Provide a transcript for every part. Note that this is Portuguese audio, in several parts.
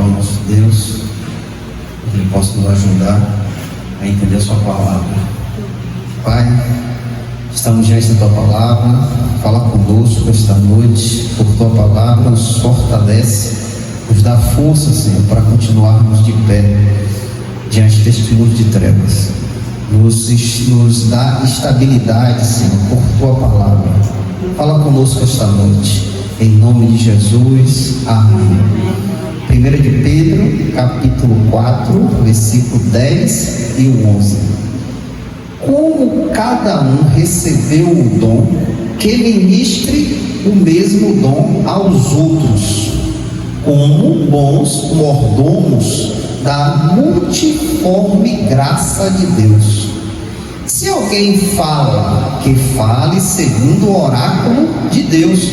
ao nosso Deus, que Ele possa nos ajudar a entender a Sua palavra. Pai, estamos diante da Tua palavra, fala conosco esta noite, por Tua palavra nos fortalece, nos dá força, Senhor, para continuarmos de pé diante deste mundo de trevas. Nos dá estabilidade, Senhor, por Tua palavra. Fala conosco esta noite, em nome de Jesus, amém. 1 de Pedro, capítulo 4, versículo 10 e o 11. Como cada um recebeu o dom, que ministre o mesmo dom aos outros, como bons mordomos da multiforme graça de Deus. Se alguém fala, que fale segundo o oráculo de Deus.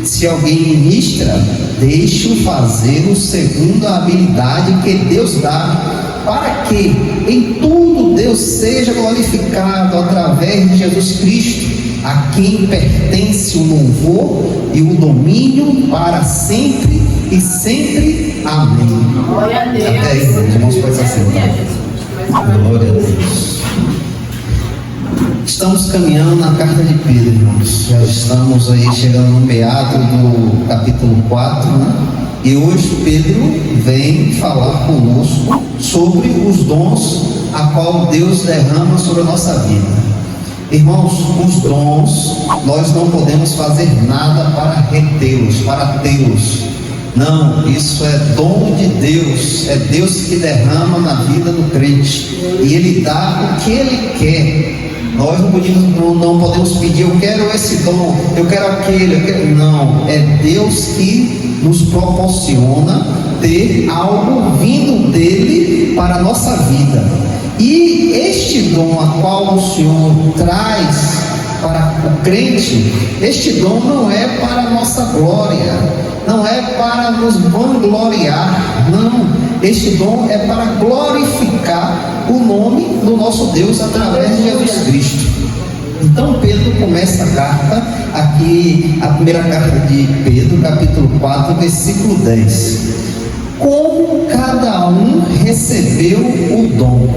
Se alguém ministra, deixe-o fazer segundo a habilidade que Deus dá, para que em tudo Deus seja glorificado através de Jesus Cristo, a quem pertence o louvor e o domínio para sempre e sempre. Amém. Glória a Deus. Até aí, irmãos, pode ser assim. Glória a Deus. Estamos caminhando na carta de Pedro, irmãos. Já estamos aí chegando no meado do capítulo 4, né? E hoje Pedro vem falar conosco sobre os dons a qual Deus derrama sobre a nossa vida. Irmãos, os dons, nós não podemos fazer nada para retê-los, para tê-los. Não, isso é dom de Deus, é Deus que derrama na vida do crente, e Ele dá o que Ele quer. Nós não podemos pedir, eu quero esse dom, eu quero aquele, não, é Deus que nos proporciona ter algo vindo dele para a nossa vida. E este dom a qual o Senhor traz para o crente, este dom não é para a nossa glória, não é para nos vangloriar, não, este dom é para glorificar o nome do nosso Deus através de Jesus Cristo. Então Pedro começa a carta, aqui a primeira carta de Pedro, capítulo 4, versículo 10. Como cada um recebeu o dom.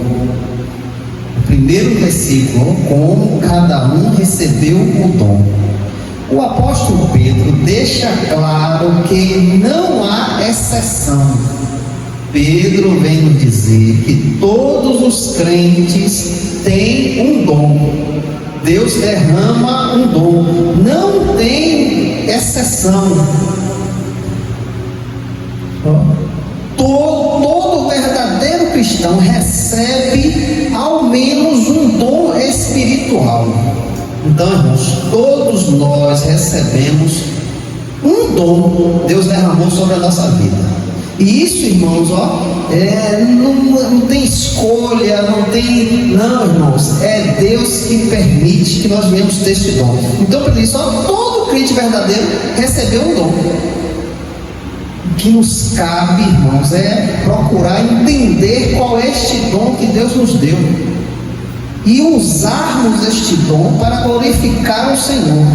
O primeiro versículo, como cada um recebeu o dom. O apóstolo Pedro deixa claro que não há exceção. Pedro vem nos dizer que todos os crentes têm um dom. Deus derrama um dom, não tem exceção. Todo verdadeiro cristão recebe ao menos um dom espiritual. Então, irmãos, todos nós recebemos um dom, Deus derramou sobre a nossa vida. E isso, irmãos, não tem escolha, não, irmãos, é Deus que permite que nós venhamos ter este dom. Então, por isso, todo crente verdadeiro recebeu um dom. O que nos cabe, irmãos, é procurar entender qual é este dom que Deus nos deu e usarmos este dom para glorificar o Senhor.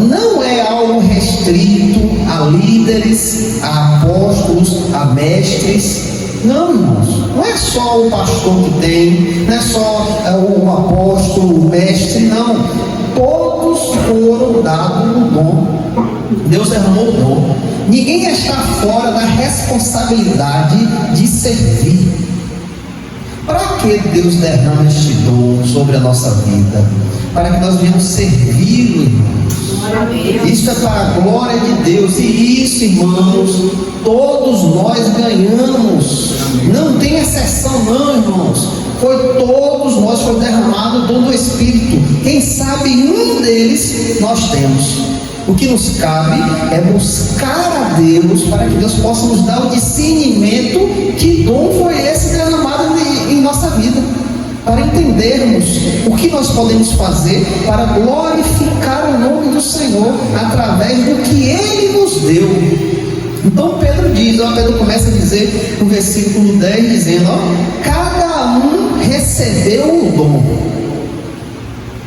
Não é algo restrito a líderes, a apóstolos, a mestres. Não, irmãos, não é só o pastor que tem, não é só o apóstolo, o mestre, não. Todos foram dados um dom. Deus derramou o dom. Ninguém está fora da responsabilidade de servir. Para que Deus derrama este dom sobre a nossa vida? Para que nós venhamos servi-lo, irmãos. Isso é para a glória de Deus. E isso, irmãos, todos nós ganhamos. Não tem exceção, não, irmãos. Todos nós foi derramado o dom do Espírito. Quem sabe um deles nós temos. O que nos cabe é buscar a Deus para que Deus possa nos dar o discernimento que dom foi esse derramado em nossa vida, para entendermos o que nós podemos fazer para glorificar o nome do Senhor através do que Ele nos deu. Então Pedro começa a dizer no versículo 10, dizendo, cada um recebeu o dom.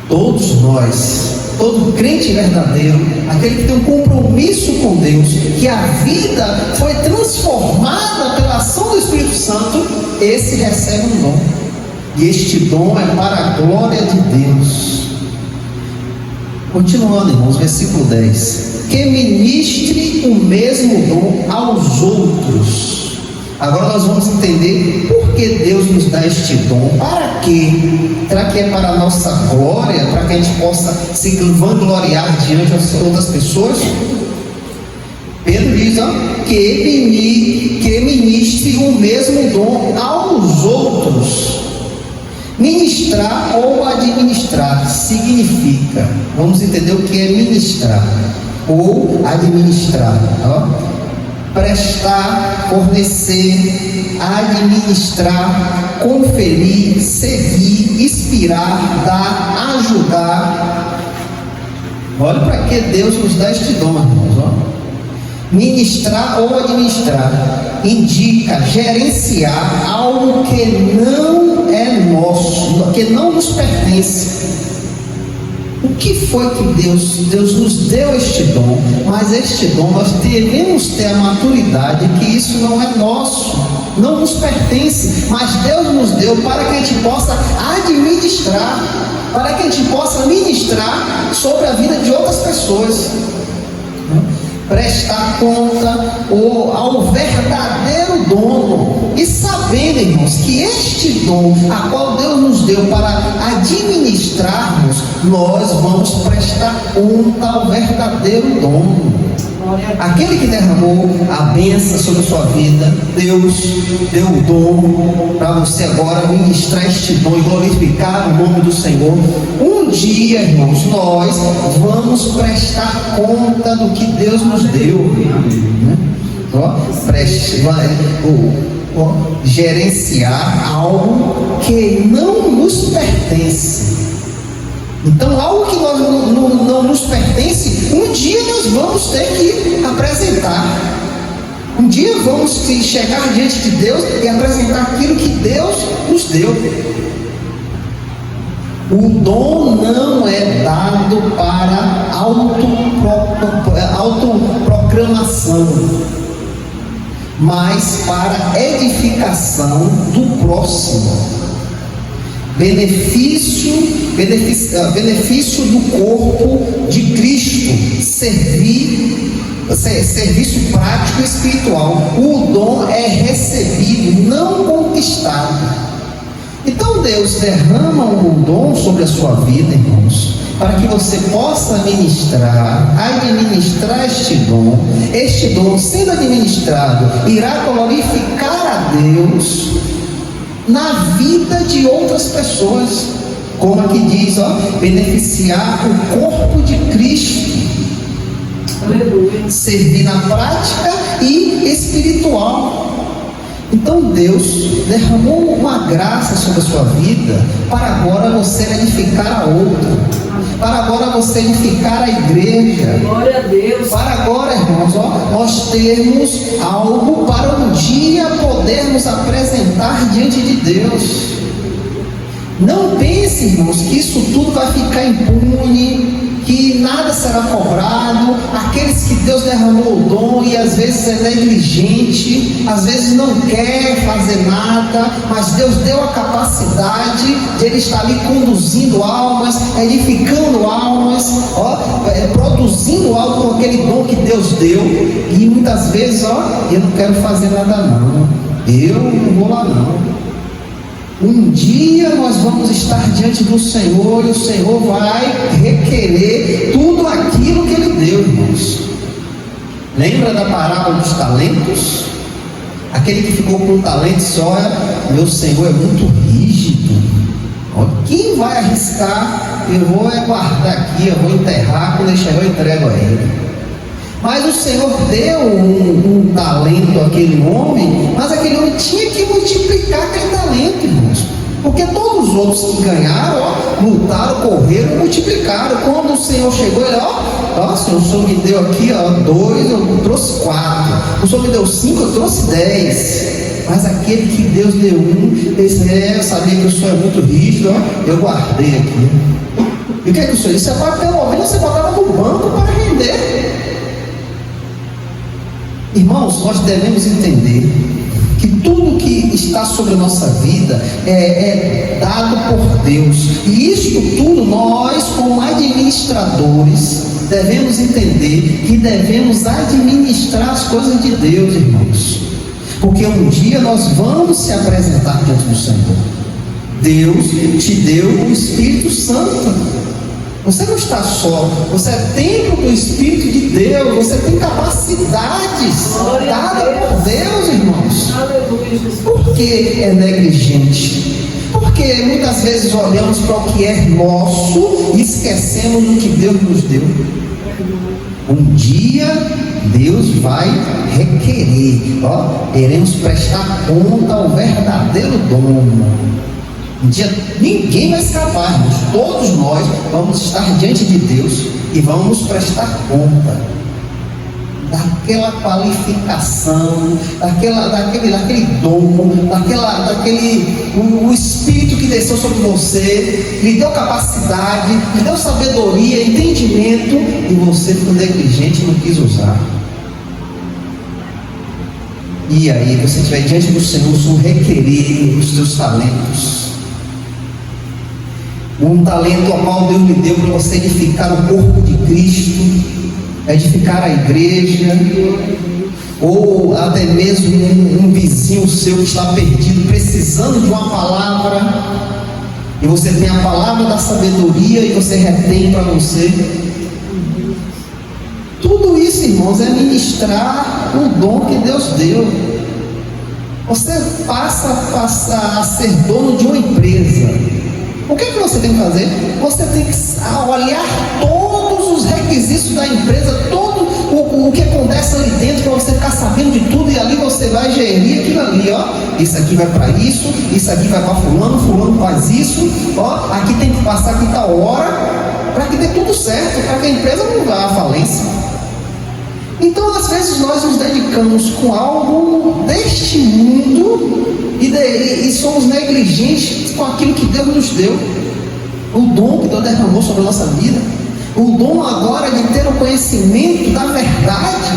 Todos nós todo crente verdadeiro, aquele que tem um compromisso com Deus, que a vida foi transformada pela ação do Espírito Santo, esse recebe um dom. E este dom é para a glória de Deus. Continuando, irmãos, versículo 10. Que ministre o mesmo dom aos outros. Agora nós vamos entender por que Deus nos dá este dom. Para quê? Será que é para a nossa glória? Para que a gente possa se vangloriar diante das outras pessoas? Pedro diz, que ministre o mesmo dom aos outros. Ministrar ou administrar significa, vamos entender o que é ministrar ou administrar, prestar, fornecer, administrar, conferir, seguir, inspirar, dar, ajudar. Olha para que Deus nos dá este dom, irmãos. Ministrar ou administrar indica gerenciar algo que não é nosso, que não nos pertence. O que foi que Deus nos deu este dom? Mas este dom nós devemos ter a maturidade que isso não é nosso, não nos pertence, mas Deus nos deu para que a gente possa administrar, para que a gente possa ministrar sobre a vida de outras pessoas, prestar conta ao verdadeiro dono, e sabendo, irmãos, que este dom a qual Deus nos deu para administrarmos, nós vamos prestar conta ao verdadeiro dono. Aquele que derramou a bênção sobre a sua vida, Deus deu o dom para você agora ministrar este dom e glorificar o nome do Senhor. Um dia, irmãos, nós vamos prestar conta do que Deus nos deu, né? Gerenciar algo que não nos pertence. Então, algo que não nos pertence, um dia nós vamos ter que apresentar. Um dia vamos chegar diante de Deus e apresentar aquilo que Deus nos deu. O dom não é dado para autoproclamação, mas para edificação do próximo. Benefício do corpo de Cristo, serviço prático e espiritual. O dom é recebido, não conquistado. Então Deus derrama um dom sobre a sua vida, irmãos, para que você possa administrar este dom. Este dom, sendo administrado, irá glorificar a Deus na vida de outras pessoas, como aqui diz, beneficiar o corpo de Cristo. Aleluia. Servir na prática e espiritual. Então Deus derramou uma graça sobre a sua vida para agora você edificar a outra, para agora você edificar a igreja. Glória a Deus. Para agora, irmãos, nós termos algo para um dia podermos apresentar diante de Deus. Não pense, irmãos, que isso tudo vai ficar impune, que nada será cobrado. Aqueles que Deus derramou o dom e às vezes é negligente, às vezes não quer fazer nada, mas Deus deu a capacidade de ele estar ali conduzindo almas, edificando almas, produzindo algo com aquele dom que Deus deu. E muitas vezes, eu não quero fazer nada não, eu não vou lá não. Um dia nós vamos estar diante do Senhor e o Senhor vai requerer tudo aquilo que Ele deu, irmãos. Lembra da parábola dos talentos? Aquele que ficou com um talento só, meu Senhor é muito rígido. Quem vai arriscar? Eu vou guardar aqui, eu vou enterrar, quando ele chegar eu entrego a ele. Mas o Senhor deu um talento àquele homem, mas aquele homem tinha que multiplicar aquele talento, irmãos. Porque todos os outros que ganharam, lutaram, correram, multiplicaram. Quando o Senhor chegou, ele, Senhor, o Senhor me deu aqui, 2, eu trouxe 4. O Senhor me deu 5, eu trouxe 10. Mas aquele que Deus deu 1, ele disse, eu sabia que o Senhor é muito rígido, eu guardei aqui. E o que é que o senhor disse? Você pode ter uma ovelha, você botava no banco para render. Irmãos, nós devemos entender que tudo que está sobre a nossa vida é dado por Deus. E isso tudo nós, como administradores, devemos entender que devemos administrar as coisas de Deus, irmãos. Porque um dia nós vamos se apresentar diante do Senhor. Deus te deu o Espírito Santo. Você não está só, você é templo do Espírito de Deus, você tem capacidades dadas por Deus, irmãos. Por que é negligente? Porque muitas vezes olhamos para o que é nosso e esquecemos do que Deus nos deu. Um dia Deus vai requerer, iremos prestar conta ao verdadeiro dono. Um dia ninguém vai escapar, irmãos. Todos nós vamos estar diante de Deus e vamos prestar conta daquela qualificação, daquele dom, o Espírito que desceu sobre você, lhe deu capacidade, lhe deu sabedoria, entendimento, e você foi negligente e não quis usar. E aí você estiver diante do Senhor, o Senhor requerer os seus talentos. Um talento ao qual Deus lhe deu para você edificar o corpo de Cristo, edificar a igreja, ou até mesmo um vizinho seu que está perdido, precisando de uma palavra, e você tem a palavra da sabedoria e você retém para você. Tudo isso, irmãos, é ministrar o dom que Deus deu. Você passa a ser dono de uma empresa. O que é que você tem que fazer? Você tem que olhar todos os requisitos da empresa, todo o que acontece ali dentro, para você ficar sabendo de tudo, e ali você vai gerir aquilo ali, isso aqui vai para isso aqui vai para fulano faz isso, aqui tem que passar aqui tal hora, para que dê tudo certo, para que a empresa não vá à falência. Então, às vezes, nós nos dedicamos com algo deste mundo e somos negligentes com aquilo que Deus nos deu, o dom que Deus derramou sobre a nossa vida, o dom agora de ter o conhecimento da verdade.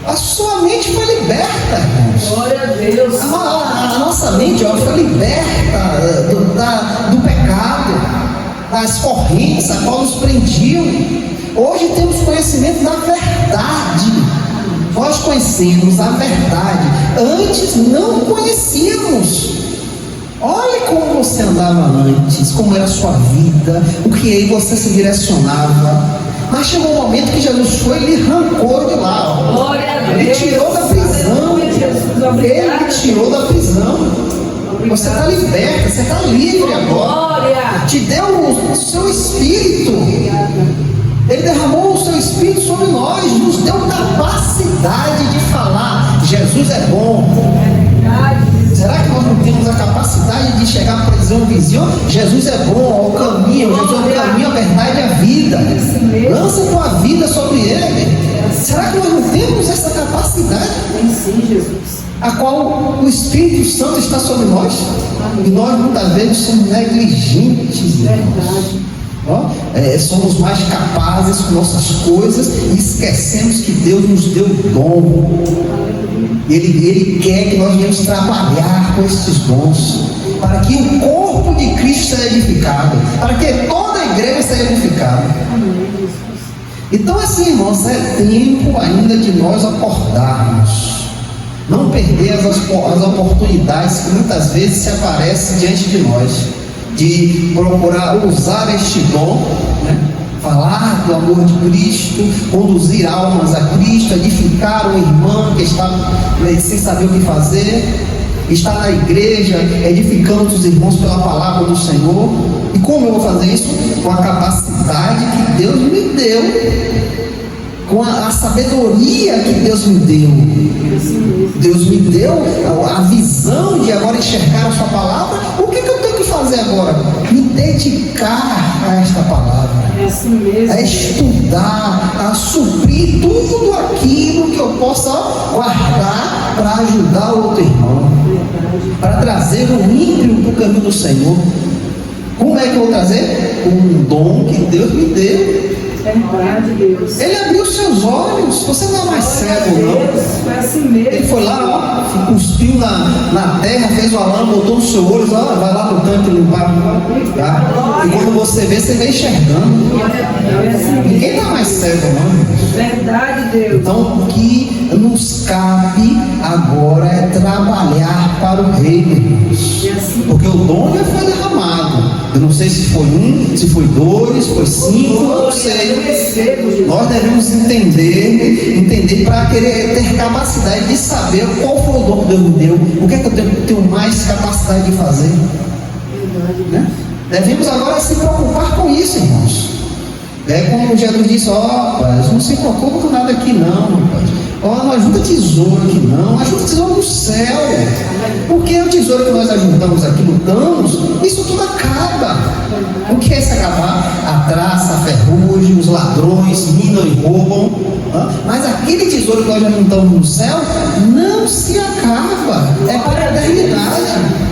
A sua mente foi liberta, irmãos. Glória a Deus. A nossa mente foi liberta do pecado, das correntes a qual nos prendiam. Hoje temos conhecimento da verdade. Nós conhecemos a verdade. Antes não conhecíamos. Olhe como você andava antes, como era a sua vida, o que aí você se direcionava. Mas chegou um momento que Jesus foi e lhe arrancou de lá. Glória a Deus. Ele tirou da prisão. Ele tirou da prisão. Você está liberta, você está livre agora. Glória. Te deu o seu Espírito. Ele derramou o seu Espírito sobre nós, nos deu capacidade de falar. Jesus é bom. Será que nós não temos a capacidade de chegar para dizer um vizinho: Jesus é bom, é o caminho, Jesus é o caminho, a verdade e a vida. Lança tua vida sobre ele. Será que nós não temos essa capacidade? Sim, Jesus. A qual o Espírito Santo está sobre nós. E nós muitas vezes somos negligentes. Verdade. Somos mais capazes com nossas coisas e esquecemos que Deus nos deu dom. Ele quer que nós venhamos trabalhar com esses dons, para que o corpo de Cristo seja edificado, para que toda a igreja seja edificada. Então, assim, irmãos, é tempo ainda de nós acordarmos, não perder as oportunidades que muitas vezes se aparecem diante de nós, de procurar usar este dom, falar do amor de Cristo, conduzir almas a Cristo, edificar uma irmã que está sem saber o que fazer, está na igreja edificando os irmãos pela palavra do Senhor. E como eu vou fazer isso? Com a capacidade que Deus me deu, com a sabedoria que Deus me deu. Deus me deu a visão de agora enxergar a sua palavra. O que eu tenho que fazer agora? Me dedicar a esta palavra, a estudar, a suprir tudo aquilo que eu possa guardar para ajudar o outro irmão, para trazer o ímpio para o caminho do Senhor. Como é que eu vou trazer? Um dom que Deus me deu. Verdade, Deus. Ele abriu seus olhos. Você não é mais cego, não. Deus, foi assim mesmo. Ele foi lá, ó, cuspiu na terra, fez o alame, botou no seu olho, ó, vai lá no tanque limpar. Tá? E quando você vê enxergando. Glória a Deus, é assim mesmo. Ninguém está mais cego, não. Verdade, Deus. Então, o que nos cabe agora é trabalhar para o reino, irmãos. E assim, Porque o dom já foi derramado. Eu não sei se foi um, se foi dois, se foi cinco, eu não sei. eu recebo, Jesus. Nós devemos entender para querer ter capacidade de saber qual foi o dom que Deus me deu, o que é que eu tenho mais capacidade de fazer. Verdade, Né? Devemos agora se preocupar com isso, irmãos. É como Jesus disse: ó, rapaz, não se preocupa com nada aqui não, rapaz. Ó, não ajuda tesouro aqui não, ajuda tesouro no céu. Porque o tesouro que nós ajuntamos aqui, lutamos, isso tudo acaba. O que é se acabar? A traça, a ferrugem, os ladrões minam e roubam. Mas aquele tesouro que nós ajuntamos no céu não se acaba, é para a eternidade.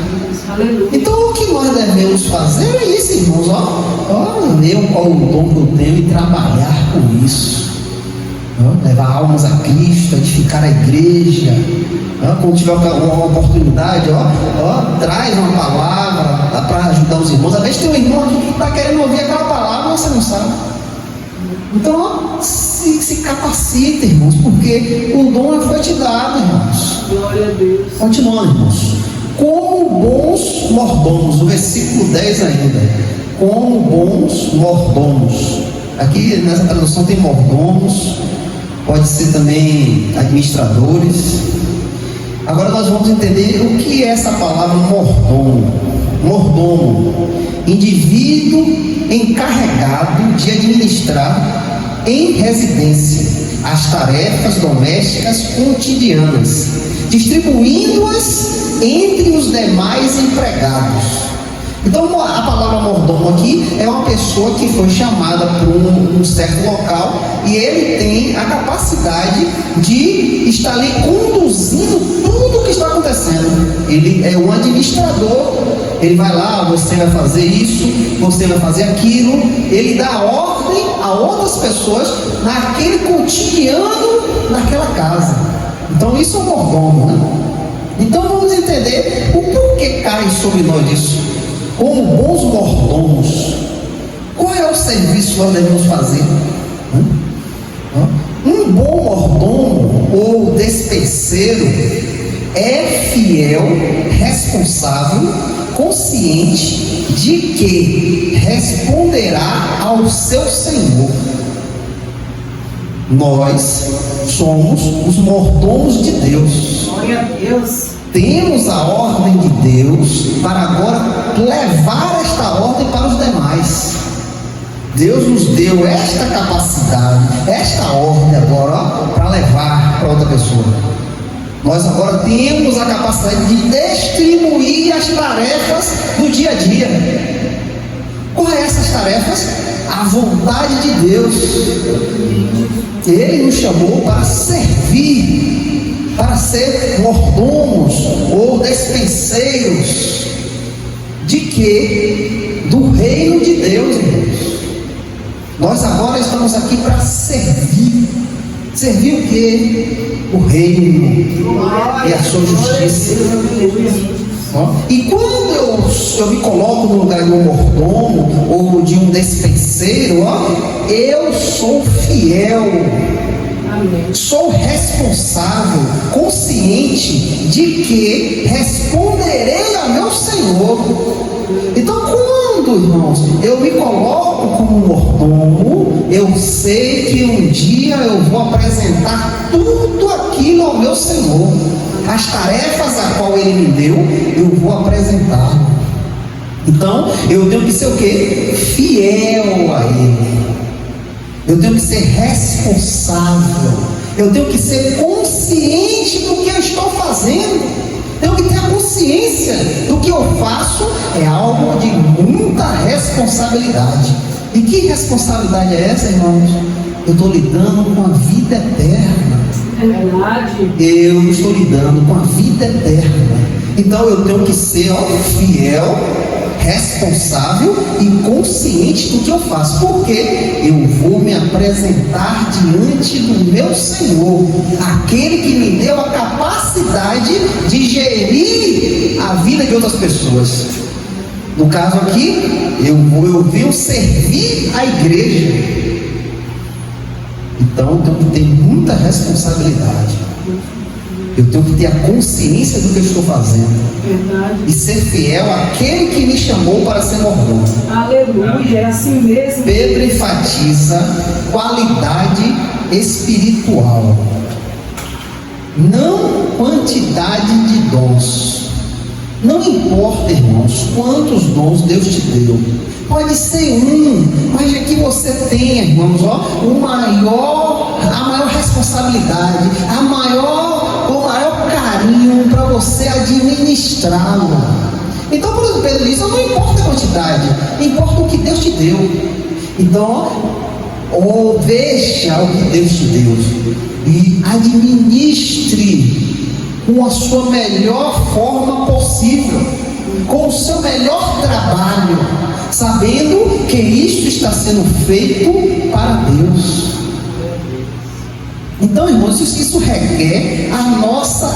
Aleluia. Então o que nós devemos fazer é isso, irmãos, ver qual o dom que eu tenho e trabalhar com isso. Levar almas a Cristo, edificar a igreja. Quando tiver uma oportunidade, traz uma palavra para ajudar os irmãos. Às vezes tem um irmão aqui que está querendo ouvir aquela palavra, você não sabe. Então se capacita, irmãos, porque o dom foi te dado, irmãos. Glória a Deus. Continuando, irmãos. Como bons mordomos, no versículo 10 ainda. Como bons mordomos. Aqui nessa tradução tem mordomos, pode ser também administradores. Agora nós vamos entender o que é essa palavra mordomo. Mordomo, indivíduo encarregado de administrar em residência as tarefas domésticas cotidianas, distribuindo-as entre os demais empregados. Então a palavra mordomo aqui é uma pessoa que foi chamada para um certo local e ele tem a capacidade de estar ali conduzindo tudo o que está acontecendo. Ele é um administrador. Ele vai lá, você vai fazer isso, você vai fazer aquilo. Ele dá ordem a outras pessoas naquele cotidiano naquela casa. Então isso é um mordomo, né? Então vamos entender o porquê cai sobre nós isso. Como bons mordomos, qual é o serviço que nós devemos fazer? Um bom mordomo ou despenseiro é fiel, responsável, consciente de que responderá ao seu Senhor. Nós somos os mordomos de Deus. Glória a Deus. Temos a ordem de Deus para agora levar esta ordem para os demais. Deus nos deu esta capacidade, esta ordem agora, para levar para outra pessoa. Nós agora temos a capacidade de distribuir as tarefas do dia a dia. Quais são essas tarefas? A vontade de Deus. Ele nos chamou para servir, para ser mordomos ou despenseiros de quê? Do reino de Deus, irmãos. Nós agora estamos aqui para servir. Servir o quê? O reino e a sua justiça. E quando eu me coloco no lugar de um mordomo ou de um despenseiro, eu sou fiel. Amém. Sou responsável, consciente de que responderei ao meu Senhor. Então, quando, irmãos, eu me coloco como mordomo, eu sei que um dia eu vou apresentar tudo aquilo ao meu Senhor. As tarefas a qual Ele me deu, eu vou apresentar. Então, eu tenho que ser o quê? Fiel a Ele. Eu tenho que ser responsável. Eu tenho que ser consciente do que eu estou fazendo. Tenho que ter a consciência do que eu faço. É algo de muita responsabilidade. E que responsabilidade é essa, irmãos? Eu estou lidando com a vida eterna. É verdade. Eu estou lidando com a vida eterna. Então eu tenho que ser fiel, responsável e consciente do que eu faço, porque eu vou me apresentar diante do meu Senhor, aquele que me deu a capacidade de gerir a vida de outras pessoas. No caso aqui, eu vim servir a igreja. Então eu tenho que ter muita responsabilidade. Eu tenho que ter a consciência do que eu estou fazendo. Verdade. E ser fiel àquele que me chamou para ser mordomo. Aleluia, é assim mesmo. Pedro enfatiza qualidade espiritual, não quantidade de dons. Não importa, irmãos, quantos dons Deus te deu. Pode ser mas é que você tenha, irmãos, a maior responsabilidade, o maior carinho para você administrá-lo. Então, por exemplo, Pedro diz: não importa a quantidade, importa o que Deus te deu. Então, veja o que Deus te deu e administre com a sua melhor forma possível, com o seu melhor trabalho, sabendo que isto está sendo feito para Deus. Então, irmãos, isso requer a nossa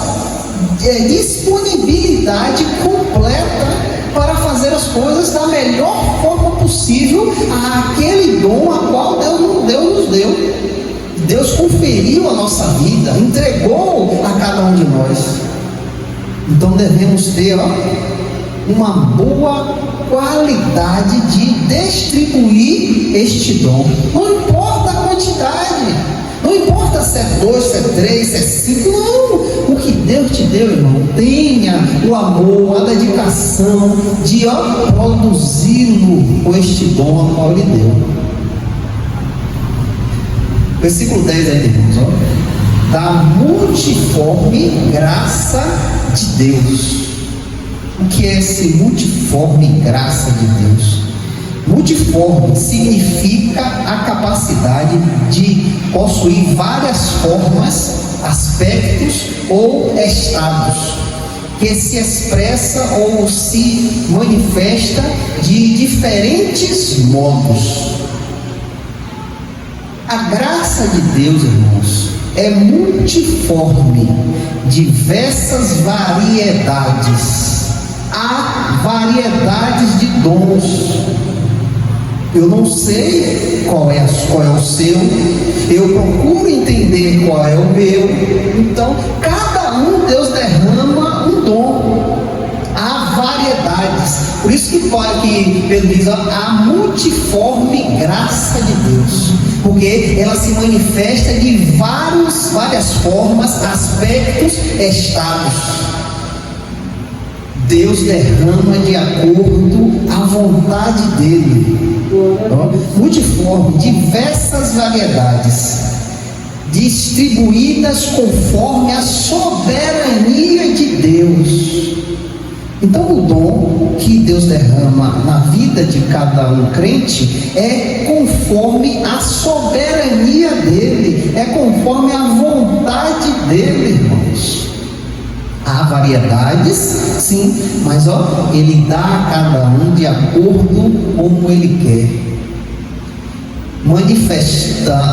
disponibilidade completa para fazer as coisas da melhor forma possível àquele dom a qual Deus nos deu. Deus conferiu a nossa vida, entregou a cada um de nós. Então devemos ter uma boa qualidade de distribuir este dom. Não importa a quantidade, não importa se é 2, se é 3, se é 5, não. O que Deus te deu, irmão, tenha o amor, a dedicação de produzi-lo com este dom a qual Ele deu. Versículo 10 aí, irmãos, da multiforme graça de Deus. O que é esse multiforme graça de Deus? Multiforme significa a capacidade de possuir várias formas, aspectos ou estados, que se expressa ou se manifesta de diferentes modos. A graça de Deus, irmãos, é multiforme, diversas variedades. Há variedades de dons. Eu não sei qual é o seu, eu procuro entender qual é o meu. Então, cada um Deus derrama um dom. Há variedades. Por isso que Pedro diz a multiforme graça de Deus, porque ela se manifesta de várias formas, aspectos, estados. Deus derrama de acordo à vontade dele. Multiforme, diversas variedades, distribuídas conforme a soberania de Deus. Então, o dom que Deus derrama na vida de cada um crente é conforme a soberania dele, é conforme a vontade dele, irmãos. Há variedades, sim, mas ele dá a cada um de acordo como ele quer.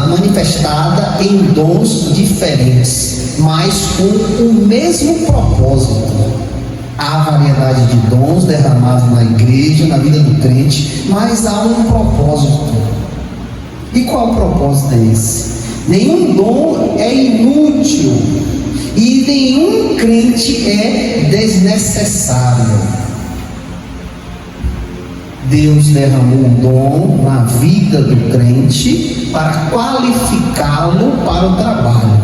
Manifestada em dons diferentes, mas com o mesmo propósito. Há variedade de dons derramados na igreja, na vida do crente, mas há um propósito. E qual o propósito é esse? Nenhum dom é inútil e nenhum crente é desnecessário. Deus derramou um dom na vida do crente para qualificá-lo para o trabalho.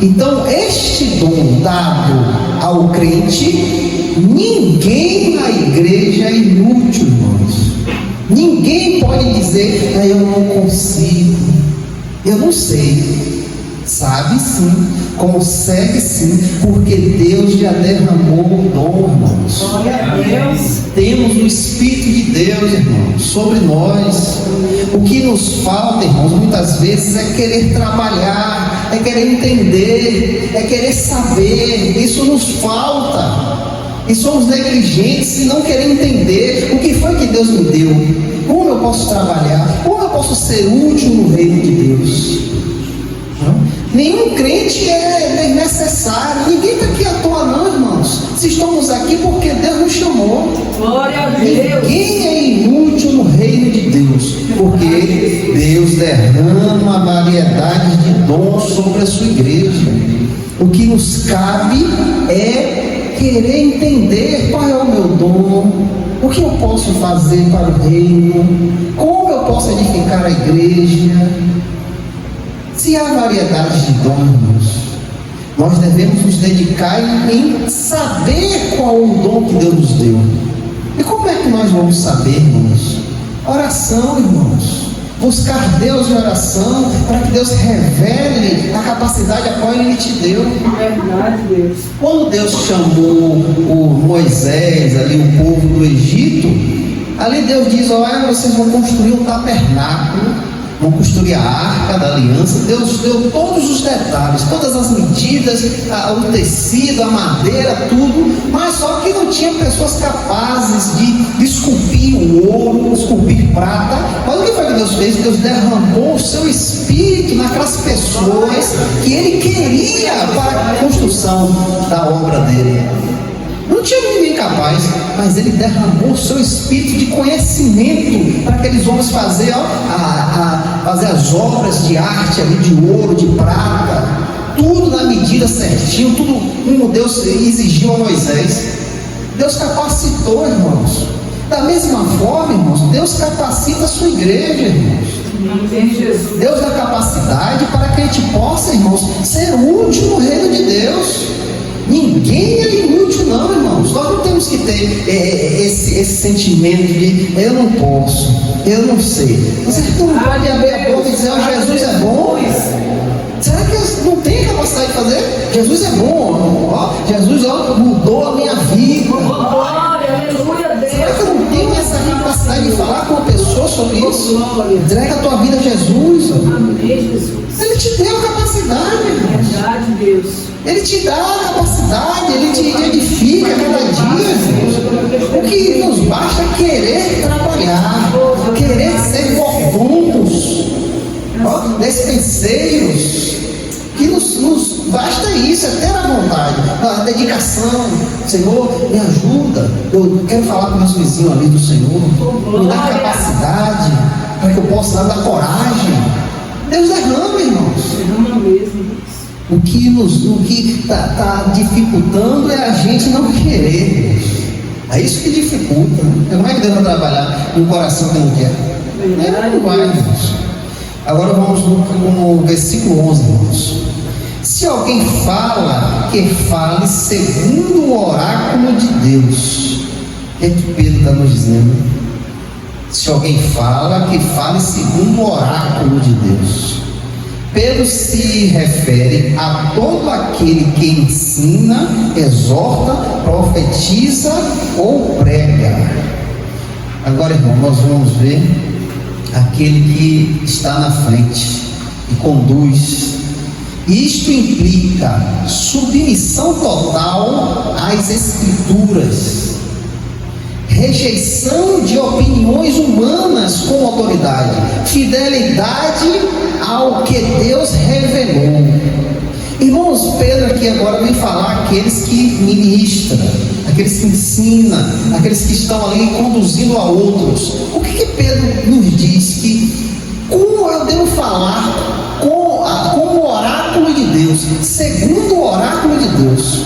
Então, este dom dado ao crente, ninguém na igreja é inútil, irmãos. Ninguém pode dizer: eu não consigo, eu não sei. Sabe sim, consegue sim, porque Deus já derramou o dom, irmãos. Glória a Deus. Temos o Espírito de Deus, irmãos, sobre nós. O que nos falta, irmãos, muitas vezes é querer trabalhar, é querer entender, é querer saber. Isso nos falta. E somos negligentes e não queremos entender o que foi que Deus me deu. Como eu posso trabalhar? Como eu posso ser útil no reino de Deus? Nenhum crente é necessário. Ninguém está aqui à toa não, irmãos. Se estamos aqui porque Deus nos chamou. Glória a Deus. Ninguém é inútil no reino de Deus, porque Deus derrama uma variedade de dons sobre a sua igreja. O que nos cabe é querer entender qual é o meu dom, o que eu posso fazer para o reino, como eu posso edificar a igreja. Se há variedade de dons, nós devemos nos dedicar em saber qual o dom que Deus nos deu. E como é que nós vamos saber, irmãos? Oração, irmãos. Buscar Deus em oração, para que Deus revele a capacidade a qual Ele te deu. Verdade, Deus. Quando Deus chamou o Moisés, ali o povo do Egito, ali Deus diz: olha, vocês vão construir um tabernáculo, vão construir a arca da aliança. Deus deu todos os detalhes, todas as medidas, o tecido, a madeira, tudo, mas só que não tinha pessoas capazes de esculpir o ouro, esculpir prata. Mas o que foi que Deus fez? Deus derramou o seu espírito naquelas pessoas que Ele queria para a construção da obra dele. Não tinha ninguém capaz, mas Ele derramou o seu espírito de conhecimento para aqueles homens fazer as obras de arte ali, de ouro, de prata, tudo na medida certinho, tudo como Deus exigiu a Moisés. Deus capacitou, irmãos. Da mesma forma, irmãos, Deus capacita a sua igreja, irmãos. Deus dá capacidade para que a gente possa, irmãos, ser útil no reino de Deus. Ninguém é inútil não, irmãos. Nós não temos que ter esse sentimento de eu não posso, eu não sei. Você não pode abrir a boca e dizer: oh, Jesus é bom. Será que eu não tenho capacidade de fazer? Jesus é bom, ó, Jesus mudou a minha vida. Glória, aleluia, Deus. Será que eu não tenho essa capacidade de falar com uma pessoa sobre isso? Entrega a tua vida a Jesus. Amém, Jesus. Ele te deu a capacidade, irmãos. Verdade, Deus. Ele te dá a capacidade, Ele te edifica cada dia, irmãos. O que nos basta é querer trabalhar, querer ser mordomos, despenseiros. Que nos basta isso, é ter a vontade, a dedicação. Senhor, me ajuda. Eu quero falar com meus vizinhos ali do Senhor. Me dá capacidade para que eu possa dar coragem. Deus derrama, irmãos. Derrama mesmo, Deus. O que está dificultando é a gente não querer. É isso que dificulta. Como é que Deus vai trabalhar no coração que não quer? Não vai, irmãos. Agora vamos no versículo 11, irmãos. Se alguém fala, que fale segundo o oráculo de Deus. O que é que Pedro está nos dizendo? Se alguém fala, que fale segundo o oráculo de Deus. Pedro se refere a todo aquele que ensina, exorta, profetiza ou prega. Agora, irmão, nós vamos ver aquele que está na frente e conduz. Isto implica submissão total às Escrituras, rejeição de opiniões humanas com autoridade, fidelidade ao que Deus revelou. Irmãos, Pedro aqui agora vem falar aqueles que ministram, aqueles que ensinam, aqueles que estão ali conduzindo a outros. O que Pedro nos diz? Que como eu devo falar como o oráculo de Deus, segundo o oráculo de Deus.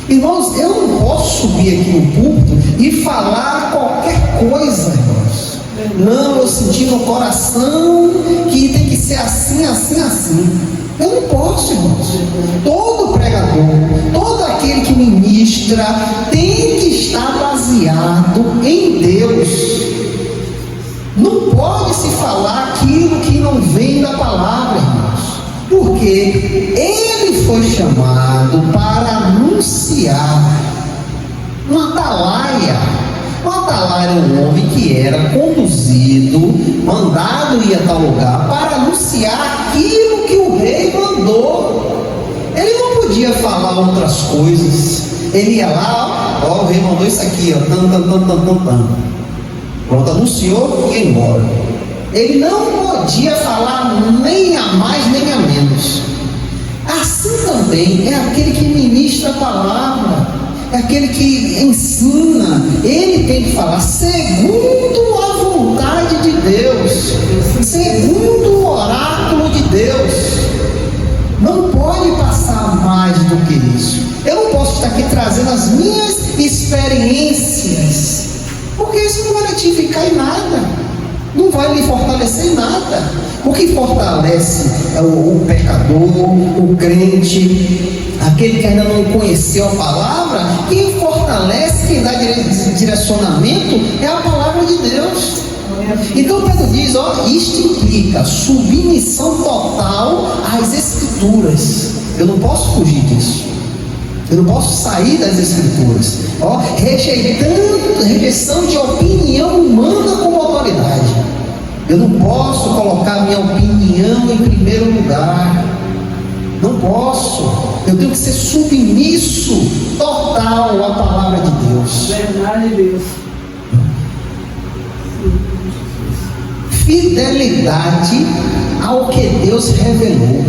Irmãos, eu não posso subir aqui no púlpito e falar qualquer coisa, irmãos. Não, eu senti no coração que tem que ser assim, assim, assim. Eu não posso, irmãos. Todo pregador, todo aquele que ministra tem que estar baseado em Deus. Não pode se falar aquilo que não vem da palavra, irmãos. Porque ele foi chamado para anunciar uma atalaia. Uma atalaia era um homem que era conduzido, mandado ir a tal lugar para anunciar aquilo que o rei mandou. Ele não podia falar outras coisas. Ele ia lá, ó, o rei mandou isso aqui, ó, pronto, anunciou e ia embora. Ele não podia falar nem a mais nem a menos. Assim também é aquele que ministra a palavra, é aquele que ensina. Ele tem que falar segundo a vontade de Deus, segundo o oráculo de Deus. Não pode passar mais do que isso. Eu não posso estar aqui trazendo as minhas experiências, porque isso não vai edificar em nada, não vai lhe fortalecer em nada. O que fortalece é o pecador, o crente, aquele que ainda não conheceu a palavra. Quem fortalece, quem dá direcionamento é a palavra de Deus. Então Pedro diz, ó, isto implica submissão total às Escrituras. Eu não posso fugir disso. Eu não posso sair das Escrituras. Ó, rejeição de opinião humana como autoridade. Eu não posso colocar minha opinião em primeiro lugar. Não posso. Eu tenho que ser submisso total à palavra de Deus. Verdade de Deus. Fidelidade ao que Deus revelou.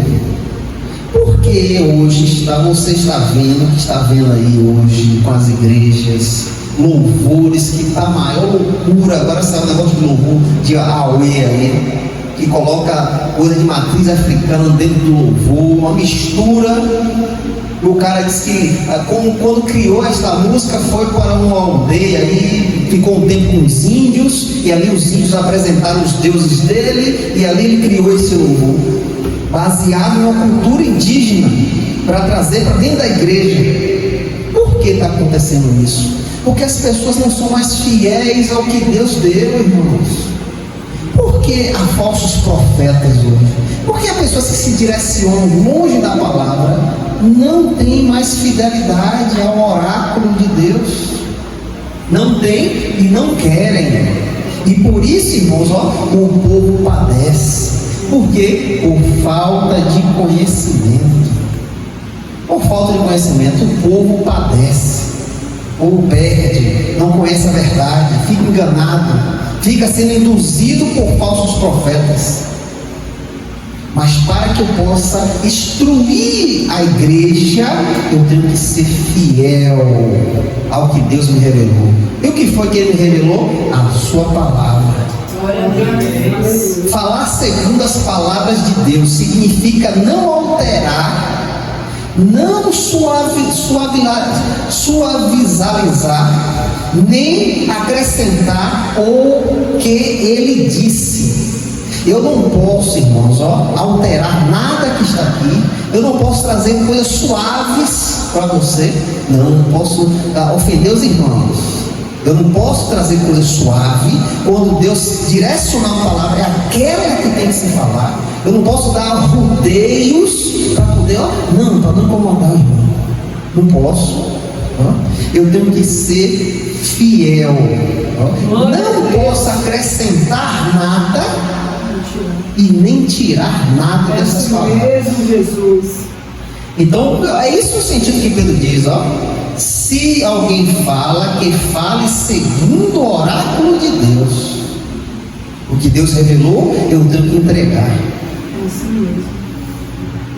Porque hoje você está vendo, que está vendo aí hoje com as igrejas, louvores que está a maior loucura. Agora saiu um negócio de louvor de Aue aí, que coloca coisa de matriz africana dentro do louvor, uma mistura. O cara disse que quando criou esta música foi para uma aldeia aí, ficou um tempo com os índios, e ali os índios apresentaram os deuses dele, e ali ele criou esse louvor, baseado em uma cultura indígena, para trazer para dentro da igreja. Por que está acontecendo isso? Porque as pessoas não são mais fiéis ao que Deus deu, irmãos. Por que há falsos profetas hoje? Porque há pessoas que se direcionam longe da palavra, não tem mais fidelidade ao oráculo de Deus. Não tem e não querem. E por isso, irmãos, ó, o povo padece. Por quê? Por falta de conhecimento. Por falta de conhecimento, o povo padece. Ou perde, não conhece a verdade, fica enganado, fica sendo induzido por falsos profetas. Mas para que eu possa instruir a igreja, eu tenho que ser fiel ao que Deus me revelou. E o que foi que Ele me revelou? A sua palavra. Falar segundo as palavras de Deus significa não alterar, não suavizar, nem acrescentar o que Ele disse. Eu não posso, irmãos, alterar nada que está aqui. Eu não posso trazer coisas suaves para você. Não posso ofender os irmãos. Eu não posso trazer coisa suave. Quando Deus direcionar a palavra, é aquela que tem que se falar. Eu não posso dar rodeios para poder, para não incomodar o irmão. Não posso. Eu tenho que ser fiel. Não posso acrescentar nada e nem tirar nada dessas palavras. Jesus. Então, é isso o sentido que Pedro diz, se alguém fala, que fale segundo o oráculo de Deus. O que Deus revelou, eu tenho que entregar. É assim mesmo.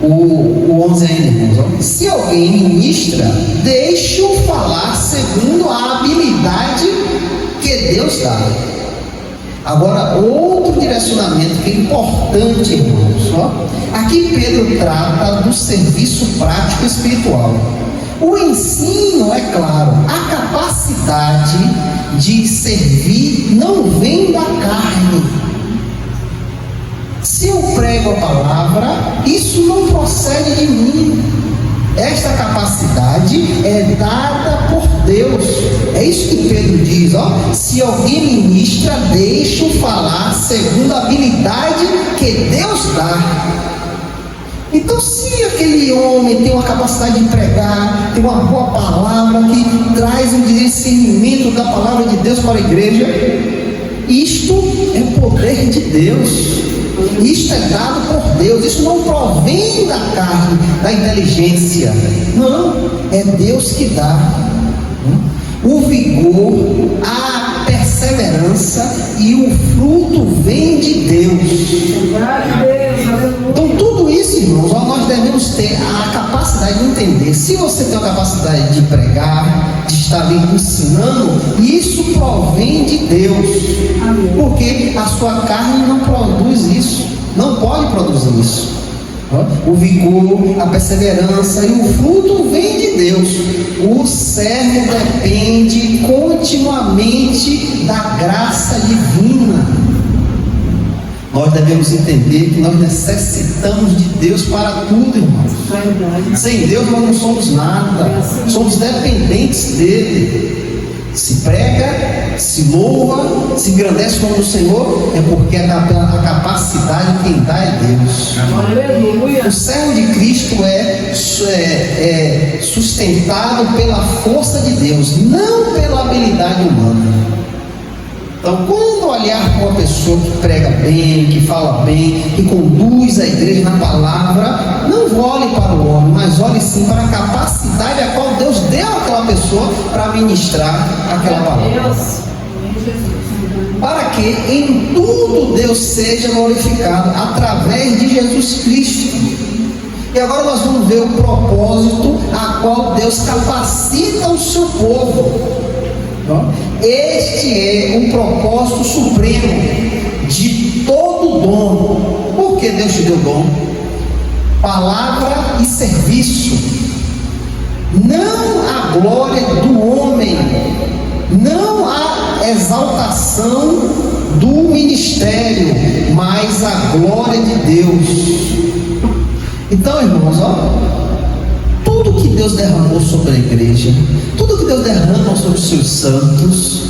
O 11 ainda, irmãos, se alguém ministra, deixe-o falar segundo a habilidade que Deus dá. Agora, outro direcionamento que é importante, irmãos, aqui Pedro trata do serviço prático espiritual. O ensino, é claro, a capacidade de servir não vem da carne. Se eu prego a palavra, isso não procede de mim. Esta capacidade é dada por Deus. É isso que Pedro diz, se alguém ministra, deixe-o falar segundo a habilidade que Deus dá. Então, se aquele homem tem uma capacidade de pregar, tem uma boa palavra que traz um discernimento da palavra de Deus para a igreja, isto é poder de Deus. Isto é dado por Deus. Isso não provém da carne, da inteligência. Não, é Deus que dá. O vigor, a perseverança e o fruto vem de Deus. Então tudo isso, irmãos, nós devemos ter a capacidade de entender. Se você tem a capacidade de pregar, de estar ali ensinando, isso provém de Deus. Porque a sua carne não produz isso, não pode produzir isso. O vigor, a perseverança e o fruto vem de Deus. O servo depende continuamente da graça divina. Nós devemos entender que nós necessitamos de Deus para tudo, irmãos. Sem Deus nós não somos nada. Somos dependentes dele. Se prega, se louva, se engrandece o nome do Senhor, é porque a capacidade quem dá é Deus. O servo de Cristo é sustentado pela força de Deus, não pela habilidade humana. Então, quando olhar para uma pessoa que prega bem, que fala bem, que conduz a igreja na palavra, não olhe para o homem, mas olhe sim para a capacidade a qual Deus deu àquela pessoa para ministrar aquela palavra. Para que em tudo Deus seja glorificado através de Jesus Cristo. E agora nós vamos ver o propósito a qual Deus capacita o seu povo. Este é um propósito supremo de todo dom. Por que Deus te deu dom? Palavra e serviço. Não a glória do homem, não a exaltação do ministério, mas a glória de Deus. Então, irmãos, tudo que Deus derramou sobre a igreja, tudo que Deus derrama sobre os seus santos,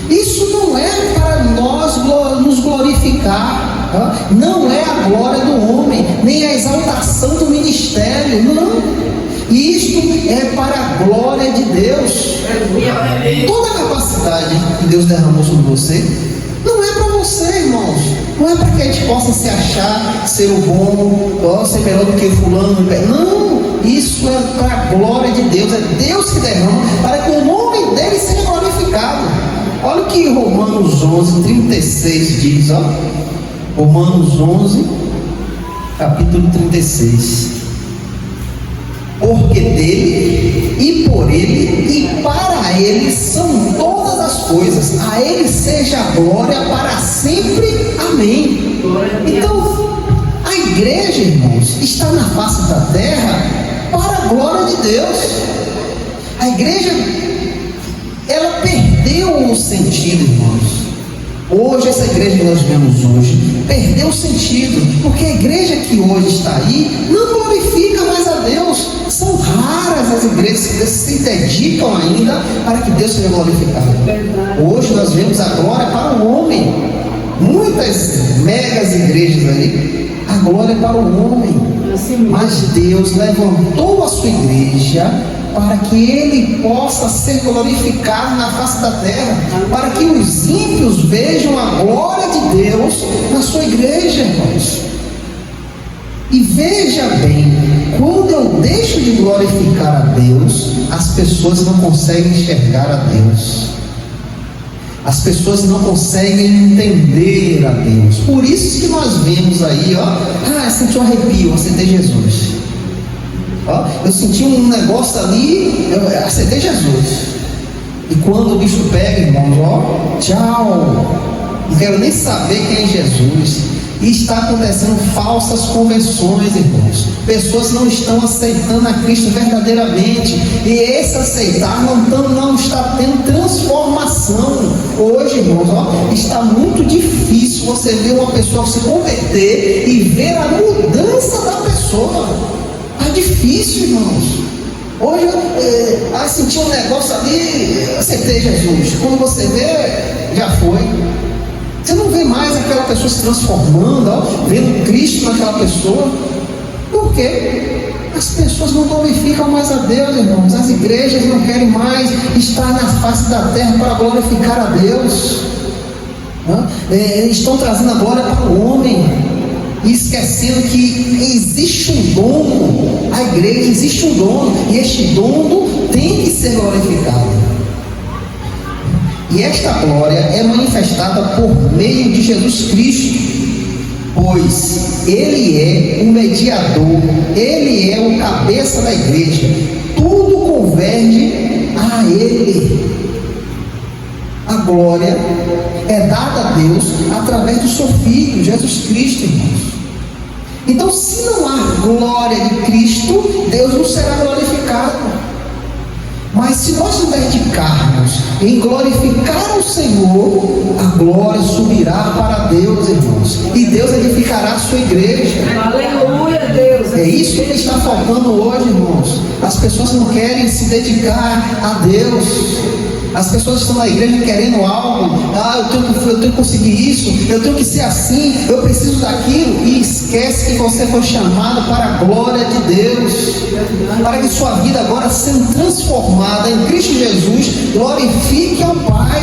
isso não é para nós nos glorificar, não é a glória do homem, nem a exaltação do ministério, não. Isto é para a glória de Deus. Toda a capacidade que Deus derramou sobre você não é para você, irmãos. Não é para que a gente possa se achar, ser o bom, ser melhor do que fulano. Não, isso é para a glória de Deus. É Deus que derrama para que o nome dele seja glorificado. Olha o que Romanos 11, 36 diz. Romanos 11, capítulo 36. Porque dele, e por ele, e para ele são todas as coisas. A ele seja a glória para sempre. Amém. Então, a igreja, irmãos, está na face da terra para a glória de Deus. A igreja, ela perdeu o sentido, irmãos. Hoje, essa igreja que nós vemos hoje, perdeu o sentido, porque a igreja que hoje está aí, não glorifica mais a Deus. São raras as igrejas que se dedicam ainda para que Deus seja glorificado. Hoje nós vemos a glória para o homem. Muitas megas igrejas aí, a glória é para o homem. Mas Deus levantou a sua igreja para que ele possa ser glorificado na face da terra, para que os ímpios vejam a glória de Deus na sua igreja, irmãos. E veja bem, quando eu deixo de glorificar a Deus, as pessoas não conseguem enxergar a Deus. As pessoas não conseguem entender a Deus. Por isso que nós vemos aí, senti um arrepio, aceitei Jesus. Eu senti um negócio ali, eu aceitei Jesus. E quando o bicho pega, irmãos, tchau, não quero nem saber quem é Jesus. E está acontecendo falsas conversões, irmãos. Pessoas não estão aceitando a Cristo verdadeiramente. E esse aceitar não está tendo transformação. Hoje, irmãos, está muito difícil você ver uma pessoa se converter e ver a mudança da pessoa. É difícil, irmãos. Hoje eu senti um negócio ali, aceitei Jesus. Quando você vê, já foi. Você não vê mais aquela pessoa se transformando, vendo Cristo naquela pessoa. Por quê? As pessoas não glorificam mais a Deus, irmãos. As igrejas não querem mais estar na face da terra para glorificar a Deus. Estão trazendo a glória para o homem. e esquecendo que existe um dono, a igreja existe um dono, e este dono tem que ser glorificado. E esta glória é manifestada por meio de Jesus Cristo, pois Ele é o mediador, Ele é o cabeça da igreja, tudo converge a Ele. A glória é dada a Deus através do seu Filho, Jesus Cristo, irmãos. Então, se não há glória de Cristo, Deus não será glorificado. Mas se nós nos dedicarmos em glorificar o Senhor, a glória subirá para Deus, irmãos, e Deus edificará a sua igreja. Aleluia, Deus. É isso que está faltando hoje, irmãos. As pessoas não querem se dedicar a Deus. As pessoas estão na igreja querendo algo. Eu tenho que conseguir isso, eu tenho que ser assim, eu preciso daquilo. E esquece que você foi chamado para a glória de Deus, para que sua vida agora sendo transformada em Cristo Jesus, glorifique ao Pai.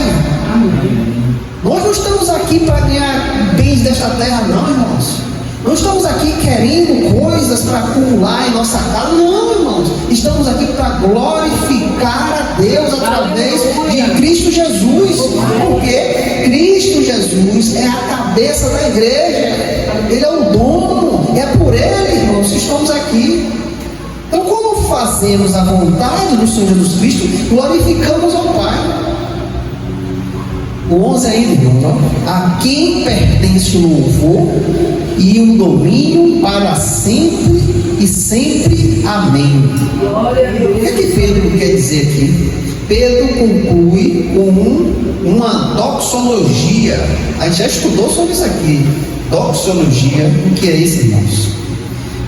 Nós não estamos aqui para ganhar bens desta terra, não, irmãos. Não estamos aqui querendo coisas para acumular em nossa casa, não, irmãos. Estamos aqui para glorificar a Deus através de Cristo Jesus, porque Cristo Jesus é a cabeça da igreja, Ele é o dono, é por Ele, irmãos, que estamos aqui. Então, quando fazemos a vontade do Senhor Jesus Cristo, glorificamos ao Pai. O 11 ainda, irmãos, a quem pertence o louvor e o domínio para sempre e sempre. Amém. Glória a Deus. O que é que Pedro quer dizer aqui? Pedro conclui com uma doxologia. A gente já estudou sobre isso aqui. Doxologia, o que é isso, irmãos?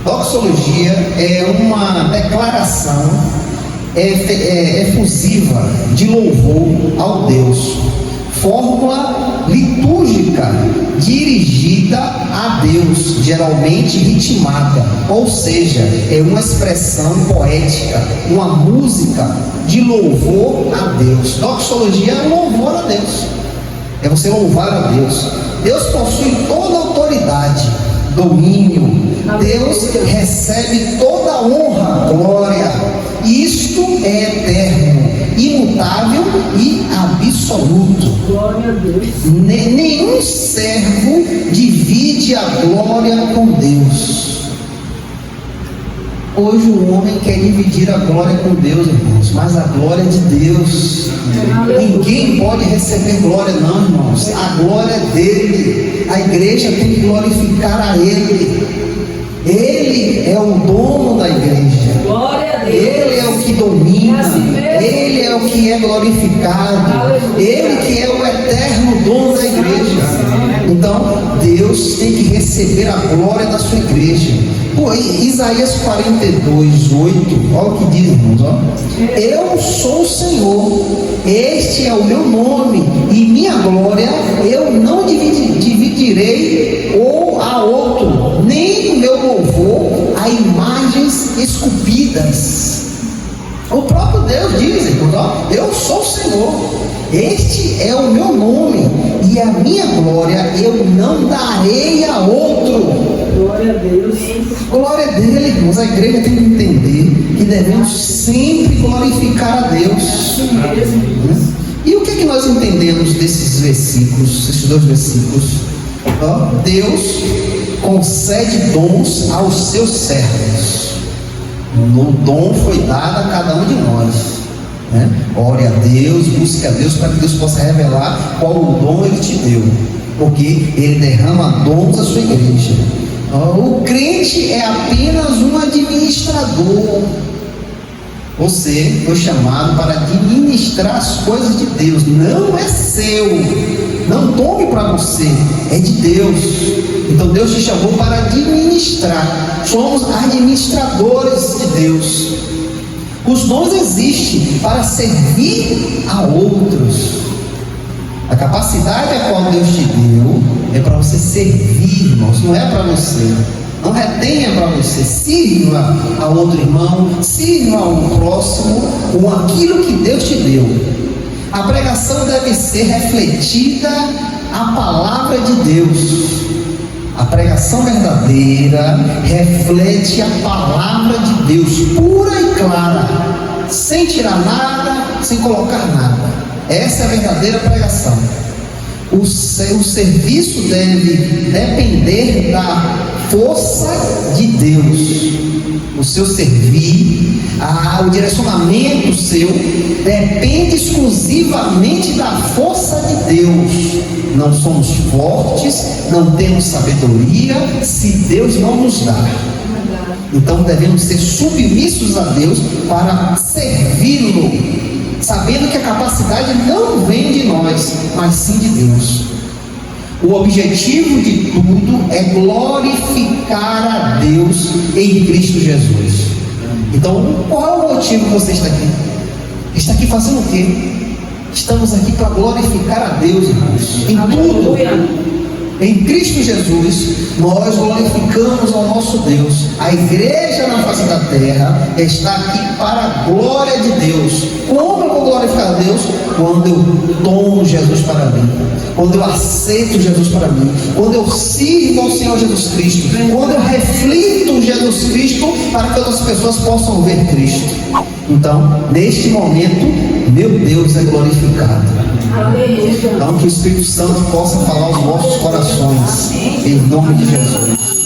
Doxologia é uma declaração efusiva de louvor ao Deus. Fórmula litúrgica dirigida a Deus, geralmente ritmada, ou seja, é uma expressão poética, uma música de louvor a Deus. Doxologia é louvor a Deus, é você louvar a Deus. Deus possui toda a autoridade, domínio, Deus recebe toda a honra, glória. Isto é eterno, imutável e absoluto. Glória a Deus. Nenhum servo divide a glória com Deus. Hoje o homem quer dividir a glória com Deus, irmãos, mas a glória é de Deus. Ninguém pode receber glória, não, irmãos. A glória é dele. A igreja tem que glorificar a Ele. Ele é o dono da igreja. Glória a Deus. Ele é o que domina. Ele é o que é glorificado. Ele que é o eterno dono da igreja. Então, Deus tem que receber a glória da sua igreja. Isaías 42, 8, olha o que diz, irmãos, ó. Eu sou o Senhor, este é o meu nome, e minha glória eu não dividirei ou a outro, nem o meu louvor a imagens esculpidas. O próprio Deus diz, irmãos, ó, eu sou o Senhor, este é o meu nome, e a minha glória eu não darei a outro. Glória a Deus. Glória a Deus, irmãos. A igreja tem que entender que devemos sempre glorificar a Deus. E o que é que nós entendemos desses versículos, esses dois versículos? Deus concede dons aos seus servos. O dom foi dado a cada um de nós, né? Ore a Deus, busque a Deus para que Deus possa revelar qual o dom Ele te deu, porque Ele derrama dons à sua igreja. O crente é apenas um administrador. Você foi chamado para administrar as coisas de Deus. Não é seu. Não tome para você. É de Deus. Então Deus te chamou para administrar. Somos administradores de Deus. Os dons existem para servir a outros. A capacidade a qual Deus te deu é para você servir, irmãos, não é para você. Não retenha para você. Sirva a outro irmão, sirva ao próximo com aquilo que Deus te deu. A pregação deve ser refletida a palavra de Deus. A pregação verdadeira reflete a palavra de Deus, pura e clara, sem tirar nada, sem colocar nada. Essa é a verdadeira pregação. O serviço deve depender da força de Deus. O seu servir, o direcionamento seu depende exclusivamente da força de Deus. Não somos fortes, não temos sabedoria se Deus não nos dá. Então devemos ser submissos a Deus para servi-lo, sabendo que a capacidade não vem de nós, mas sim de Deus. O objetivo de tudo é glorificar a Deus em Cristo Jesus. Então, qual é o motivo que você está aqui? Está aqui fazendo o quê? Estamos aqui para glorificar a Deus, irmãos, em tudo. Em Cristo Jesus, nós glorificamos ao nosso Deus. A igreja na face da terra está aqui para a glória de Deus. Como eu vou glorificar a Deus? Quando eu tomo Jesus para mim, quando eu aceito Jesus para mim, quando eu sirvo ao Senhor Jesus Cristo, quando eu reflito Jesus Cristo para que outras pessoas possam ver Cristo. Então, neste momento, meu Deus é glorificado. Então, que o Espírito Santo possa falar aos nossos corações, em nome de Jesus.